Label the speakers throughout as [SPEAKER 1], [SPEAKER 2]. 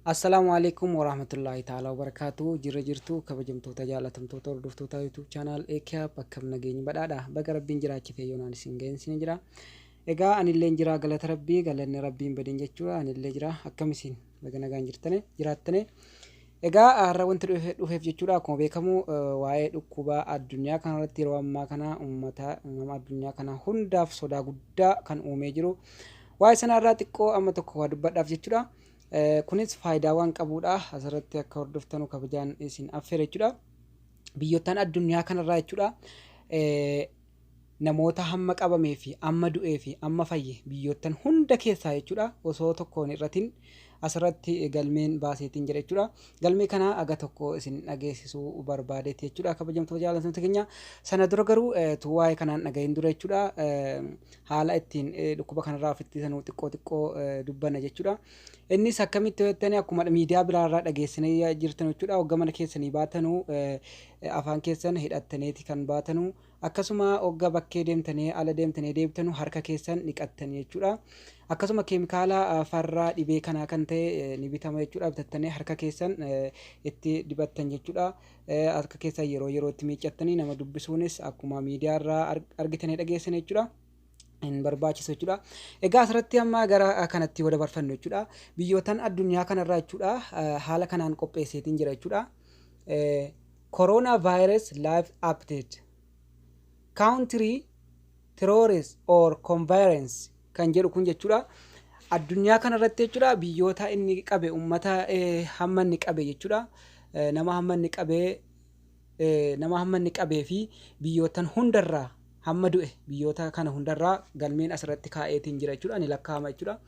[SPEAKER 1] Assalamualaikum warahmatullahi ta'ala wabarakatuh. Jirtu kabajamtoota jaalatamtoota hordoftoota YouTube channel Eekiyaa bakka nageenyi badhaadha. Baga rabbiin jiraachite yoonaan isin geensin jira. Egaa anillee jira galata rabbii galanni rabbiin badin jechuudha. Anillee jira akkamisin baga nagaan jiraattane. Egaa har'a wanti dhufeef jechuudha akkuma beekamu waa'ee dhukkuba addunyaa kanarratti yeroo ammaa kana nama addunyaa kana hundaaf sodaa guddaa kan uumee jiru. Waa'ee sanarraa xiqqoo amma tokko waa dubbadhaaf jechuudha. Kunis faayidaawwan qabuudha asirratti akka hordoftanu kabajaan isin affeera jechuudha. Biyyoottan addunyaa kanarraa jechuudha namoota hamma qabamee fi amma du'ee fi amma fayye biyyoottan hunda keessaa jechuudha osoo tokkoon irratiin asirratti galmeen baaseetiin jira jechuudha. Galmee kana aga tokko isin dhageessisuu barbaadeeti jechuudha kabajamtoota jaalatamtoota keenya. Sana dura garuu waa'ee kanaan dhagahin dura jechuudha haala ittiin dhukkuba kanarraa ofitti sanuu xiqqoo dubbanna jechuudha. Innis akkamitti hojjettanii akkuma miidiyaa biraarraa dhageessanii jirtan jechuudha. Hogga mana keessanii baatanuu afaan keessan hidhattaniiti kan baatanuu akkasuma hogga bakkee deemtanii ala deemtanii deebitanu harka keessan dhiqattanii jechuudha. Akkasuma keemikaala farraa dhibee kanaa kan ta'e ni bitama jechuudha. Bitattanii harka keessan itti dibattan jechuudha. Harka keessan yerootti miiccattanii nama dubbisuunis akkuma miidiyaarraa argitanii dhageessan jechuudha. In barbaachisu jechuudha. Egaa asirratti amma gara kanatti wada barfannu jechuudha. Biyyootan addunyaa kanarraa jechuudha haala kanaan qopheesseetiin jira jechuudha. Coronavirus live update. Country terrorist or conference kan jedhu kun jechuudha. Addunyaa kanarratti jechuudha biyyoota inni qabe ummata hamma inni qabe jechuudha. Nama hamma inni qabee fi biyyootan hundarraa hamma du'e biyyoota kana hundarraa galmeen asirratti kaa'eetiin jira jechuudha. Ni lakkaa'ama jechuudha.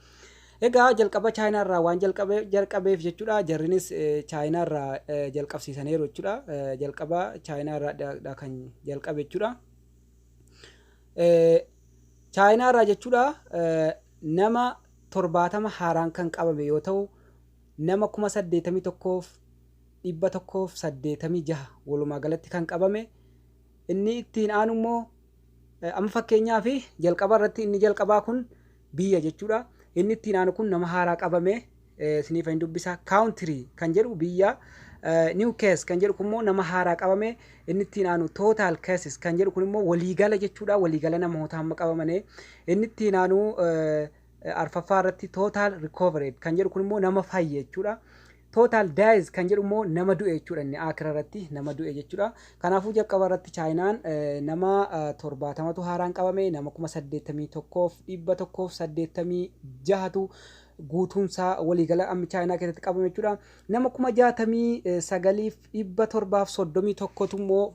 [SPEAKER 1] Egaa jalqaba chaayinaarraa waan jalqabeef jechuudha. Jarrinis chaayinaarraa jalqabsiisaniiru jechuudha. Jalqaba chaayinaarraa kan jalqabe jechuudha. Chaayinaarraa jechuudha nama 70 haaraan kan qabame yoo ta'u nama 81,186 walumaa galatti kan qabame. Inni ittiin aanu immoo amma fakkeenyaaf jalqaba irratti inni jalqabaa kun biyya jechuudha. Inni ittiin aanu kun nama haaraa qabame isiniif hin dubbisa. Country kan jedhu biyya. New case kan jedhu kun immoo nama haaraa qabame. Inni ittiin aanu total cases kan jedhu kun immoo waliigala jechuudha. Waliigala namoota hamma qabamane. Inni ittiin aanu arfaffaa irratti total recovered kan jedhu kun immoo nama fayye jechuudha. Total dies kan jedhu immoo nama du'e jechuudha. Inni akira irratti nama du'e jechuudha. Kanaafuu jalqaba irratti chaayinaan nama 70tu haaraan qabame nama 81,186tu guutumsaa waliigala amma chaayinaa keessatti qabame jechuudha. Nama 69,731tu immoo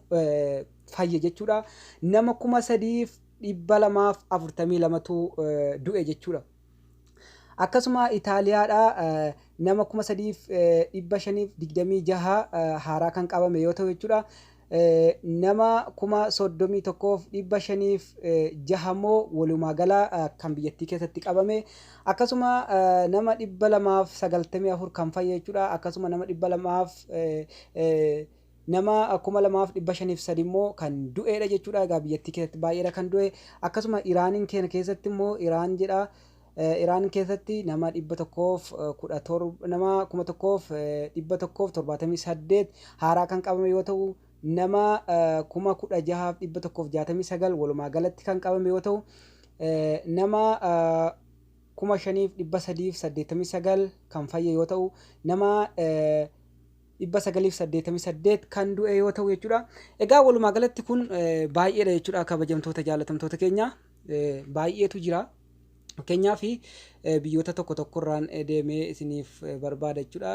[SPEAKER 1] fayye jechuudha. Nama 3,242tu du'e jechuudha. Akkasuma Itaaliyaadha nama 3,526 haaraa kan qabame yoo ta'u jechuudha. Nama 31,506 immoo walumaa gala kan biyyattii keessatti qabame. Akkasuma nama 294 kan fayye jechuudha. Akkasuma nama 2,503 immoo kan du'eedha jechuudha. Egaa biyyattii keessatti baay'eedha kan du'e. Akkasuma Iraaniin keenya keessatti immoo Iraan jedha. Iraan keessatti nama 1,178 haaraa kan qabame yoo ta'u nama 16,169 walumaa galatti kan qabame yoo ta'u nama 5,389 kan fayye yoo ta'u nama 988 kan du'e yoo ta'u jechuudha. Egaa walumaa galatti kun baay'eedha jechuudha kabajamtoota jaalatamtoota keenya baay'eetu jira. Fakkeenyaaf biyyoota tokkorraan deemee isiniif barbaada jechuudha.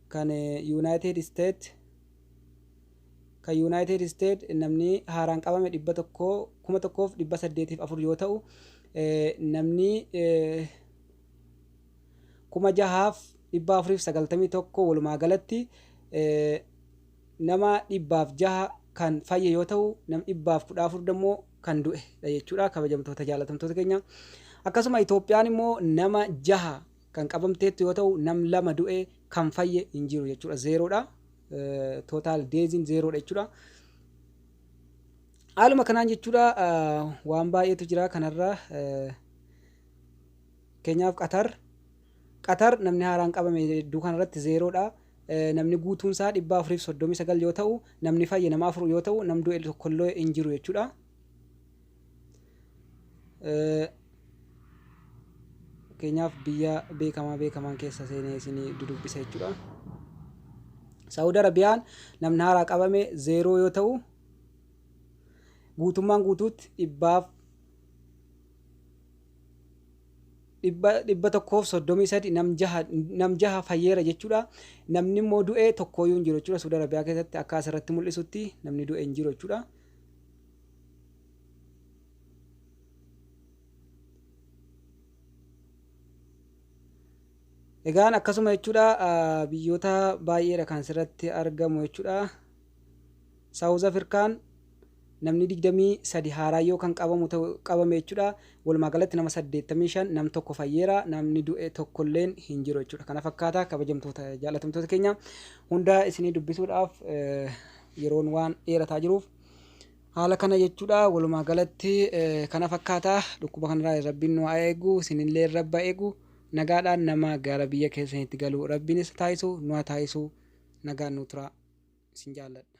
[SPEAKER 1] Kan United States namni haaraan qabame 1,804 yoo ta'u namni 6,491 walumaa galatti nama 600 kan fayye yoo ta'u nama 614 immoo kan du'e jechuudha kabajamtoota jaalatamtoota keenya. Akkasuma Itoophiyaan immoo nama 6 kan qabamteetti yoo ta'u nam 2 du'e kan fayye hin jiru jechuudha. Zeeroodha. Total deezin zeeroodha jechuudha. Haaluma kanaan jechuudha waan baay'eetu jira kanarra. Keenyaaf Qatar Qatar namni haaraan qabame hedduu kanarratti zeeroodha. Namni guutuun isaa 439 yoo ta'u, namni fayye nama 4 yoo ta'u, namni du'e tokkollee hin jiru jechuudha. Fakkeenyaaf biyya beekamaan keessa seenee isinii dudubbisa jechuudha. Saawud Arabiyaan namni haaraa qabame zeeroo yoo ta'u, guutummaan guutuutti 133 nam jaha fayyeera jechuudha. Namni immoo du'e tokkooyyuu hin jiru jechuudha. Saawud Arabiyaa keessatti akka asirratti mul'isutti namni du'e hin jiru jechuudha. Egaan akkasuma jechuudha biyyoota baay'eedha kan asirratti argamu jechuudha. Saawuz Afrikaan namni 23 haaraa yoo kan qabame jechuudha. Walumaa galatti nama 85 nam tokko fayyeera, namni du'e tokkolleen hin jiru jechuudha. Kana fakkaata kabajamtoota jaalatamtoota keenya hunda isinii dubbisuudhaaf yeroon waan dheerataa jiruuf haala kana jechuudha. Walumaa galatti kana fakkaata. Dhukkuba kanarraa rabbiin nu haa eegu, isinillee rabba eegu. Nagaadhaan nama gara biyya keessanitti galu rabbiinis taasisu nu haa taasisu. Nagaan nu tura. Isin jaalladha.